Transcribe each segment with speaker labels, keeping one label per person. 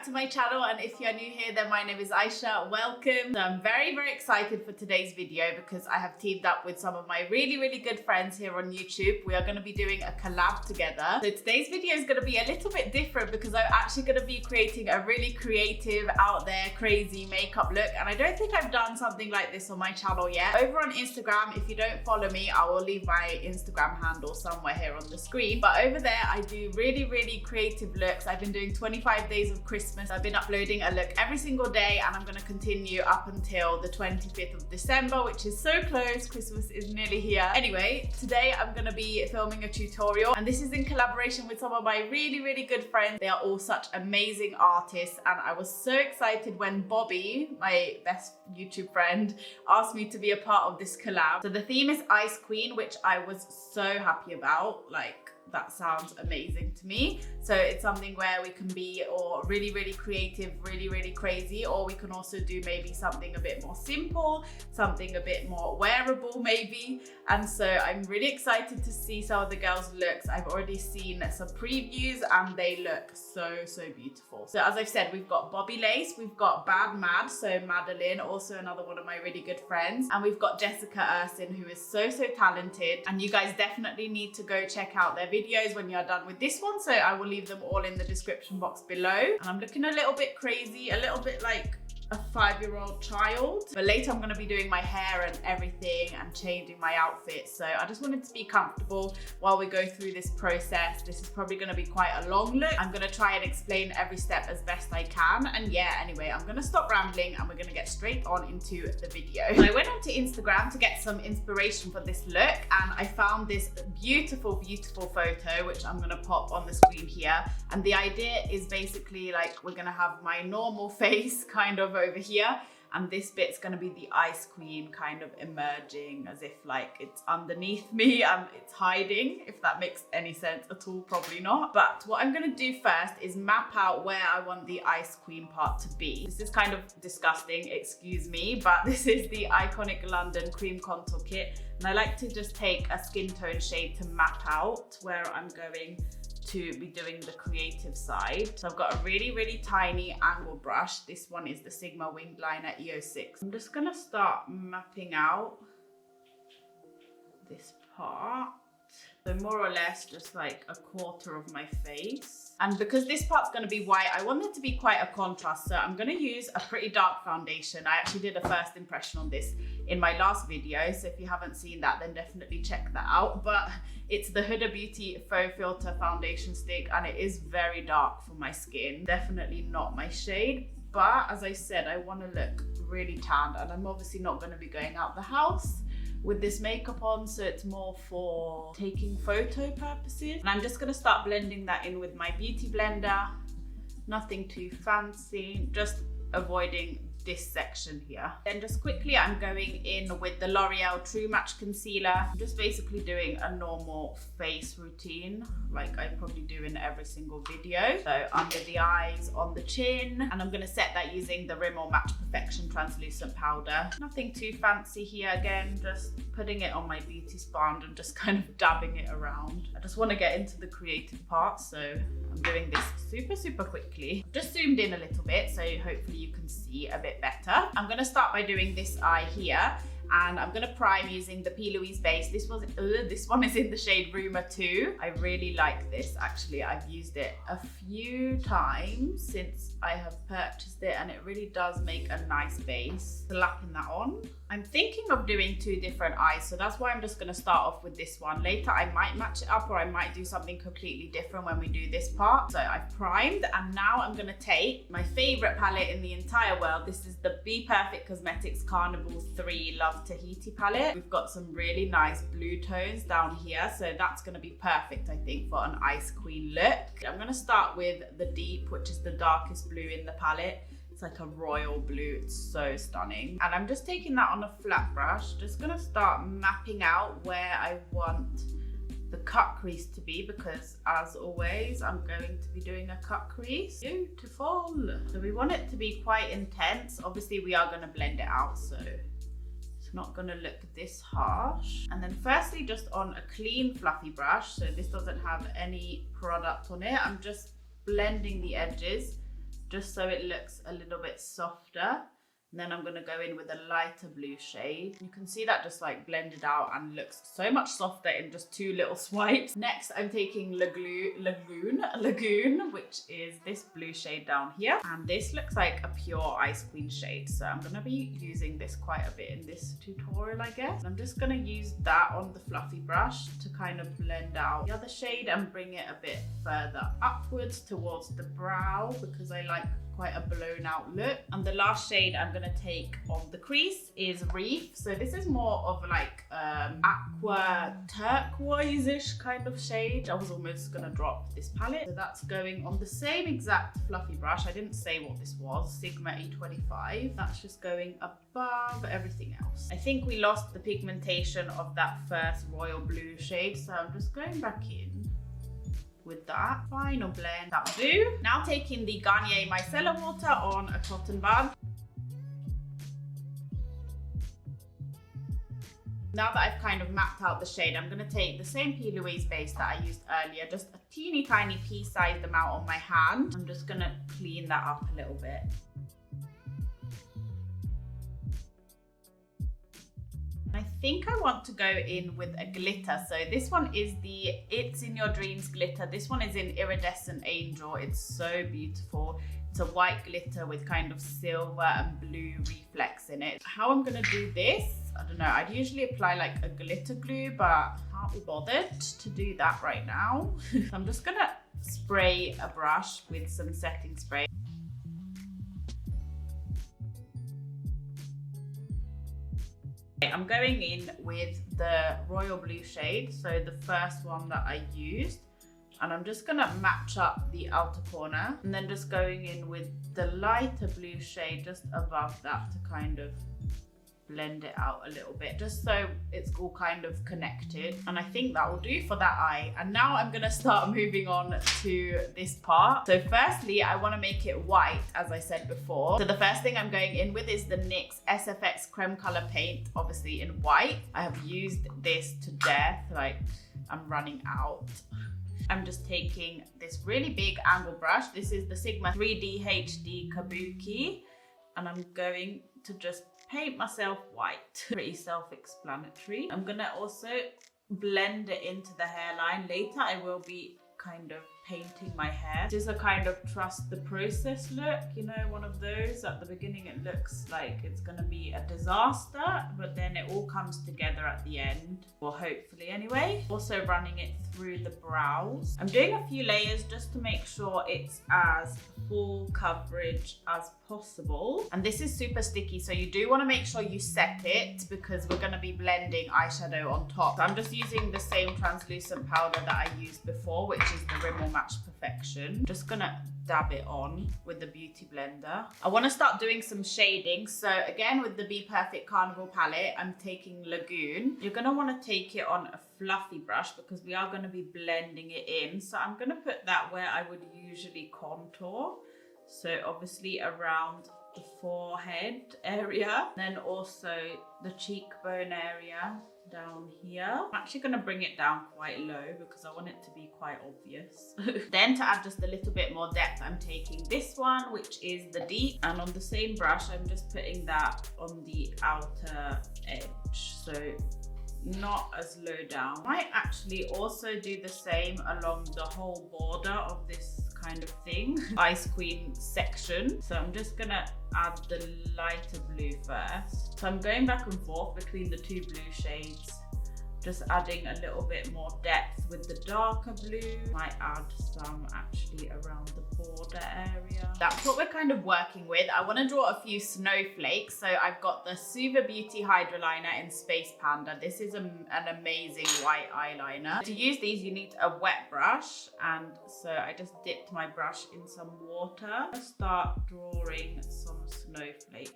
Speaker 1: back to my channel, and if you're new here, then my name is Aisha. Welcome. So I'm very excited for today's video because I have teamed up with some of my really good friends here on YouTube. We are going to be doing a collab together. So today's video is going to be a little bit different because I'm actually going to be creating a really creative, out there, crazy makeup look, and I don't think I've done something like this on my channel yet. Over on Instagram, if you don't follow me, I will leave my Instagram handle somewhere here on the screen. But over there, I do really creative looks. I've been doing 25 days of Christmas. I've been uploading a look every single day, and I'm going to continue up until the 25th of December, which is so close. Christmas is nearly here. Anyway, today I'm going to be filming a tutorial, and this is in collaboration with some of my really good friends. They are all such amazing artists, and I was so excited when BOBBI, my best YouTube friend, asked me to be a part of this collab. So the theme is Ice Queen, which I was so happy about. Like, that sounds amazing to me. So it's something where we can be or really creative, really crazy, or we can also do maybe something a bit more simple, something a bit more wearable maybe. And so I'm really excited to see some of the girls' looks. I've already seen some previews and they look so beautiful. So as I've said, we've got BOBBI Lace, we've got BADMAD, so Madeline, also another one of my really good friends, and we've got Jessica ERSIN, who is so talented, and you guys definitely need to go check out their videos when you're done with this one. So I will leave them all in the description box below. And I'm looking a little bit crazy, a little bit like a 5-year-old child, but later I'm going to be doing my hair and everything and changing my outfit. So I just wanted to be comfortable while we go through this process. This is probably going to be quite a long look. I'm going to try and explain every step as best I can. And yeah, anyway, I'm going to stop rambling and we're going to get straight on into the video. So I went onto Instagram to get some inspiration for this look, and I found this beautiful photo, which I'm going to pop on the screen here. And the idea is basically like we're going to have my normal face kind of over here, and this bit's going to be the Ice Queen kind of emerging as if like it's underneath me and it's hiding, if that makes any sense at all. Probably not. But what I'm going to do first is map out where I want the Ice Queen part to be. This is kind of disgusting, excuse me, but this is the iconic London cream contour kit, and I like to just take a skin tone shade to map out where I'm going to be doing the creative side. So I've got a really tiny angle brush. This one is the Sigma Winged Liner EO6. I'm just gonna start mapping out this part. So more or less just like a quarter of my face. And because this part's gonna be white, I want it to be quite a contrast. So I'm gonna use a pretty dark foundation. I actually did a first impression on this in my last video. So if you haven't seen that, then definitely check that out. But it's the Huda Beauty Faux Filter Foundation Stick, and it is very dark for my skin. Definitely not my shade. But as I said, I wanna look really tanned, and I'm obviously not gonna be going out the house with this makeup on, so it's more for taking photo purposes. And I'm just gonna start blending that in with my beauty blender. Nothing too fancy, just avoiding this section here. Then just quickly, I'm going in with the L'Oreal True Match Concealer. I'm just basically doing a normal face routine like I probably do in every single video. So under the eyes, on the chin, and I'm gonna set that using the Rimmel Match Perfection Translucent Powder. Nothing too fancy here. Again, just putting it on my beauty sponge and just kind of dabbing it around. I just want to get into the creative part, so I'm doing this super quickly. I've just zoomed in a little bit, so hopefully you can see a bit better. I'm gonna start by doing this eye here, and I'm gonna prime using the P.Louise base. This one is in the shade Rumor 2. I really like this, actually. I've used it a few times since I have purchased it, and it really does make a nice base. Slapping that on. I'm thinking of doing 2 different eyes, so that's why I'm just gonna start off with this one. Later I might match it up, or I might do something completely different when we do this part. So I've primed, and now I'm gonna take my favorite palette in the entire world. This is the BPerfect Cosmetics Carnival 3 Love Tahiti palette. We've got some really nice blue tones down here, so that's gonna be perfect, I think, for an Ice Queen look. I'm gonna start with the Deep, which is the darkest blue in the palette. It's like a royal blue, it's so stunning. And I'm just taking that on a flat brush, just gonna start mapping out where I want the cut crease to be, because as always, I'm going to be doing a cut crease. Beautiful. So we want it to be quite intense. Obviously we are gonna blend it out, so it's not gonna look this harsh. And then firstly, just on a clean fluffy brush, so this doesn't have any product on it, I'm just blending the edges just so it looks a little bit softer. And then I'm going to go in with a lighter blue shade. You can see that just like blended out and looks so much softer in just 2 little swipes. Next, I'm taking Lagoon, which is this blue shade down here. And this looks like a pure Ice Queen shade. So I'm going to be using this quite a bit in this tutorial, I guess. And I'm just going to use that on the fluffy brush to kind of blend out the other shade and bring it a bit further upwards towards the brow, because I like quite a blown out look. And the last shade I'm going to take on the crease is Reef. So this is more of like aqua turquoise-ish kind of shade. I was almost going to drop this palette. So that's going on the same exact fluffy brush. I didn't say what this was, Sigma E25. That's just going above everything else. I think we lost the pigmentation of that first royal blue shade, so I'm just going back in with that final blend. That'll do. Now taking the Garnier Micellar Water on a cotton bud. Now that I've kind of mapped out the shade, I'm going to take the same P.Louise base that I used earlier, just a teeny tiny pea-sized amount on my hand. I'm just going to clean that up a little bit. I think I want to go in with a glitter. So this one is the It's In Your Dreams glitter. This one is in Iridescent Angel. It's so beautiful. It's a white glitter with kind of silver and blue reflex in it. How I'm going to do this, I don't know. I'd usually apply like a glitter glue, but I can't be bothered to do that right now. So I'm just going to spray a brush with some setting spray. I'm going in with the royal blue shade, so the first one that I used, and I'm just gonna match up the outer corner, and then just going in with the lighter blue shade just above that to kind of blend it out a little bit, just so it's all kind of connected. And I think that will do for that eye. And now I'm gonna start moving on to this part. So firstly, I want to make it white, as I said before. So the first thing I'm going in with is the NYX SFX Creme Color Paint, obviously in white. I have used this to death, like I'm running out. I'm just taking this really big angle brush. This is the Sigma 3D HD Kabuki, and I'm going to just paint myself white. Pretty self-explanatory. I'm gonna also blend it into the hairline. Later I will be kind of painting my hair. This is a kind of trust the process look, you know, one of those. At the beginning it looks like it's gonna be a disaster, but then it all comes together at the end, well, hopefully anyway. Also running it through the brows. I'm doing a few layers just to make sure it's as full coverage as possible. And this is super sticky, so you do want to make sure you set it, because we're going to be blending eyeshadow on top. So I'm just using the same translucent powder that I used before, which is the Rimmel Match Perfection. Just gonna dab it on with the beauty blender. I want to start doing some shading. So again, with the BPerfect Carnival palette, I'm taking Lagoon. You're going to want to take it on a fluffy brush, because we are going to be blending it in. So I'm going to put that where I would usually contour. So obviously around the forehead area, then also the cheekbone area down here. I'm actually going to bring it down quite low because I want it to be quite obvious. Then to add just a little bit more depth, I'm taking this one, which is the Deep, and on the same brush I'm just putting that on the outer edge, so not as low down. Might actually also do the same along the whole border of this kind of thing, Ice Queen section. So I'm just gonna add the lighter blue first. So I'm going back and forth between the two blue shades, just adding a little bit more depth with the darker blue. Might add some actually around the border area. That's what we're kind of working with. I want to draw a few snowflakes. So I've got the Suva Beauty Hydraliner in Space Panda. This is an amazing white eyeliner. To use these, you need a wet brush. And so I just dipped my brush in some water. I'll start drawing some snowflakes.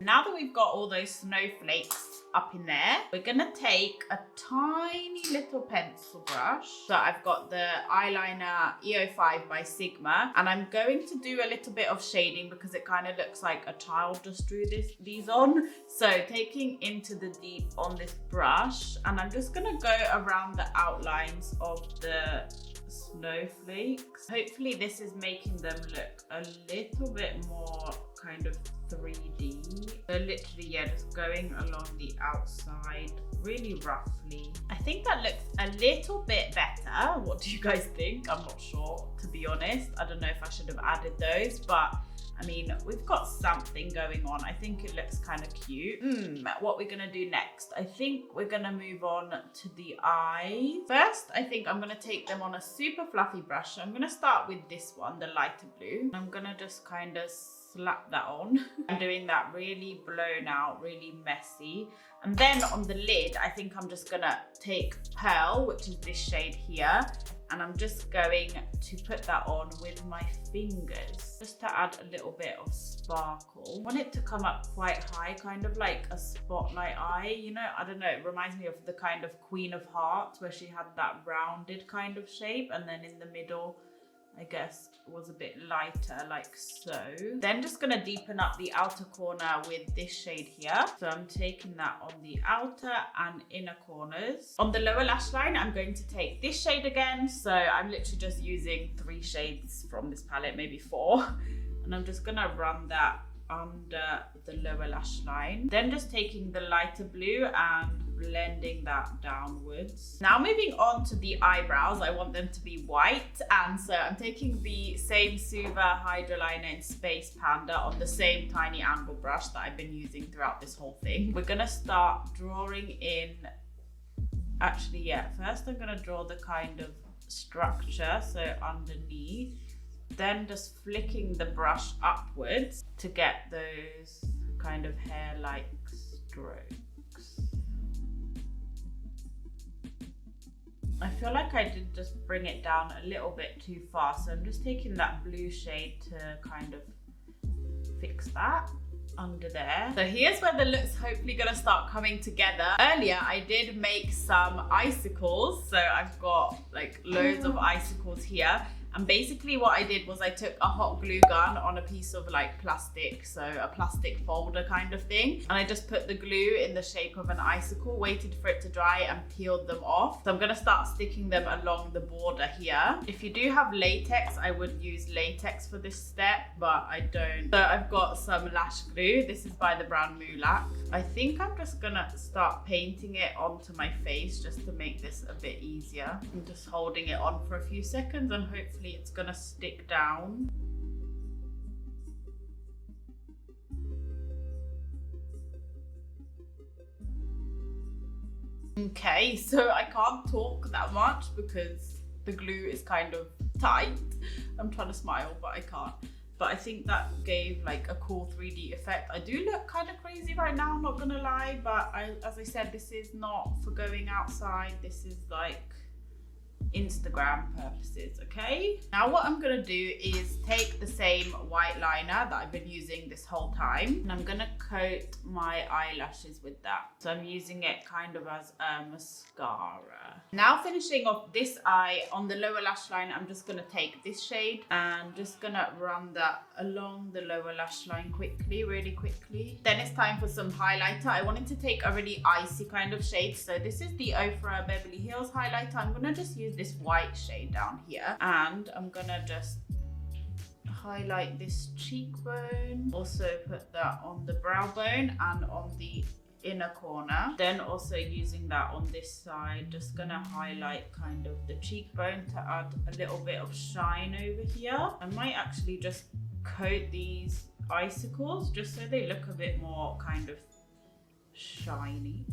Speaker 1: Now that we've got all those snowflakes up in there. We're gonna take a tiny little pencil brush. So I've got the eyeliner EO5 by Sigma, and I'm going to do a little bit of shading because it kind of looks like a child just drew these on. So taking into the deep on this brush, and I'm just gonna go around the outlines of the snowflakes. Hopefully this is making them look a little bit more kind of 3D. So literally, yeah, just going along the outside really roughly. I think that looks a little bit better. What do you guys think? I'm not sure, to be honest. I don't know if I should have added those, but I mean, we've got something going on. I think it looks kind of cute. What we're gonna do next? I think we're gonna move on to the eyes. First, I think I'm gonna take them on a super fluffy brush. I'm gonna start with this one, the lighter blue. I'm gonna just kind of slap that on. I'm doing that really blown out, really messy. And then on the lid, I think I'm just gonna take Pearl, which is this shade here, and I'm just going to put that on with my fingers, just to add a little bit of sparkle. I want it to come up quite high, kind of like a spotlight eye, you know? I don't know, it reminds me of the kind of Queen of Hearts, where she had that rounded kind of shape, and then in the middle, I guess, was a bit lighter, like so. Then just gonna deepen up the outer corner with this shade here. So I'm taking that on the outer and inner corners. On the lower lash line, I'm going to take this shade again. So I'm literally just using 3 shades from this palette, maybe 4. And I'm just gonna run that under the lower lash line. Then just taking the lighter blue and blending that downwards. Now moving on to the eyebrows, I want them to be white, and so I'm taking the same Suva Hydraliner in Space Panda on the same tiny angle brush that I've been using throughout this whole thing. We're gonna start drawing in, actually, yeah, first I'm gonna draw the kind of structure, so underneath, then just flicking the brush upwards to get those kind of hair-like strokes. I feel like I did just bring it down a little bit too far, so I'm just taking that blue shade to kind of fix that under there. So here's where the look's hopefully gonna start coming together. Earlier I did make some icicles, so I've got like loads of icicles here. And basically what I did was I took a hot glue gun on a piece of like plastic, so a plastic folder kind of thing. And I just put the glue in the shape of an icicle, waited for it to dry and peeled them off. So I'm gonna start sticking them along the border here. If you do have latex, I would use latex for this step, but I don't. So I've got some lash glue. This is by the brand Mochaccino. I think I'm just gonna start painting it onto my face just to make this a bit easier. I'm just holding it on for a few seconds and hopefully it's gonna stick down. Okay, so I can't talk that much because the glue is kind of tight. I'm trying to smile, but I can't. But I think that gave like a cool 3D effect. I do look kind of crazy right now, I'm not gonna lie, but as I said, this is not for going outside. This is like Instagram purposes, okay? Now what I'm gonna do is take the same white liner that I've been using this whole time, and I'm gonna coat my eyelashes with that. So I'm using it kind of as a mascara. Now finishing off this eye on the lower lash line, I'm just gonna take this shade and just gonna run that along the lower lash line quickly, really quickly. Then it's time for some highlighter. I wanted to take a really icy kind of shade. So this is the Ofra Beverly Hills highlighter. I'm gonna just use this white shade down here, and I'm gonna just highlight this cheekbone, also put that on the brow bone and on the inner corner. Then also using that on this side, just gonna highlight kind of the cheekbone to add a little bit of shine over here. I might actually just coat these icicles just so they look a bit more kind of shiny.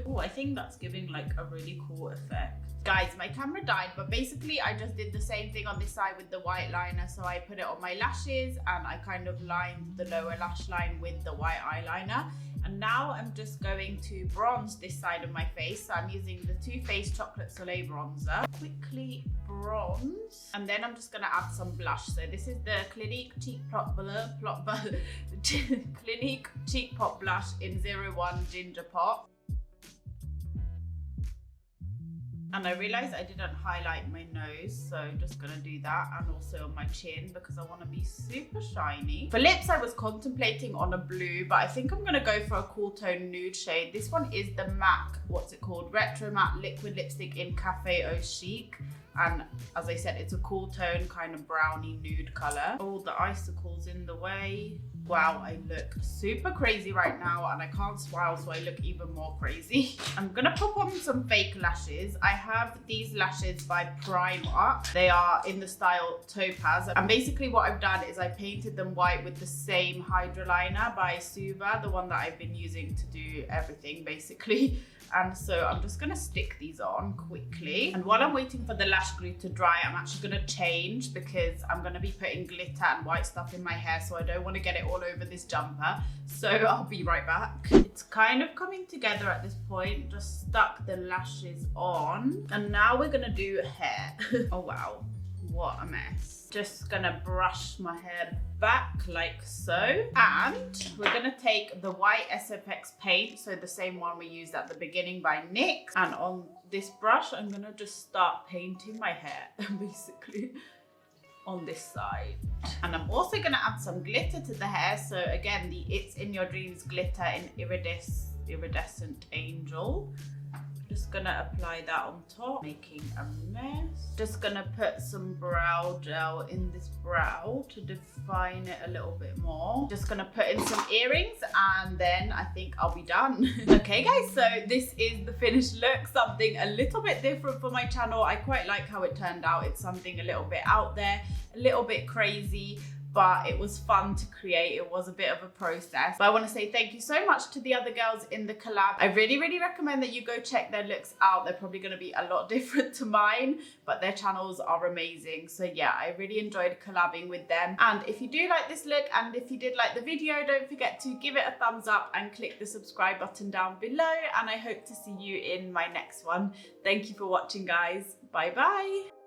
Speaker 1: Oh, I think that's giving like a really cool effect. Guys, my camera died, but basically I just did the same thing on this side with the white liner. So I put it on my lashes and I kind of lined the lower lash line with the white eyeliner. And now I'm just going to bronze this side of my face. So I'm using the Too Faced Chocolate Soleil bronzer. Quickly bronze. And then I'm just gonna add some blush. So this is the Clinique Cheek Pop Clinique Cheek Pop Blush in 01 Ginger Pop. And I realized I didn't highlight my nose, so I'm just gonna do that, and also on my chin because I want to be super shiny. For lips, I was contemplating on a blue, but I think I'm gonna go for a cool tone nude shade. This one is the MAC, what's it called? Retro Matte Liquid Lipstick in Cafe Au Chic. And as I said, it's a cool tone, kind of browny nude color. All the icicles in the way. Wow, I look super crazy right now, and I can't smile, so I look even more crazy. I'm gonna pop on some fake lashes. I have these lashes by Primark. They are in the style Topaz. And basically what I've done is I painted them white with the same Hydraliner by Suva, the one that I've been using to do everything basically. And so I'm just gonna stick these on quickly. And while I'm waiting for the lash glue to dry, I'm actually gonna change because I'm gonna be putting glitter and white stuff in my hair, so I don't wanna get it all over this jumper. So I'll be right back. It's kind of coming together at this point. Just stuck the lashes on. And now we're gonna do hair. Oh wow, what a mess. Just gonna brush my hair back like so, and we're gonna take the white SFX paint, so the same one we used at the beginning by NYX, and on this brush I'm gonna just start painting my hair basically on this side. And I'm also gonna add some glitter to the hair, so again the It's In Your Dreams glitter in Iridescent Angel. Just gonna apply that on top, making a mess. Just gonna put some brow gel in this brow to define it a little bit more. Just gonna put in some earrings, and then I think I'll be done. Okay guys, so this is the finished look, something a little bit different for my channel. I quite like how it turned out. It's something a little bit out there, a little bit crazy, but it was fun to create. It was a bit of a process. But I want to say thank you so much to the other girls in the collab. I really, really recommend that you go check their looks out. They're probably going to be a lot different to mine, but their channels are amazing. So yeah, I really enjoyed collabing with them. And if you do like this look, and if you did like the video, don't forget to give it a thumbs up and click the subscribe button down below. And I hope to see you in my next one. Thank you for watching, guys. Bye bye.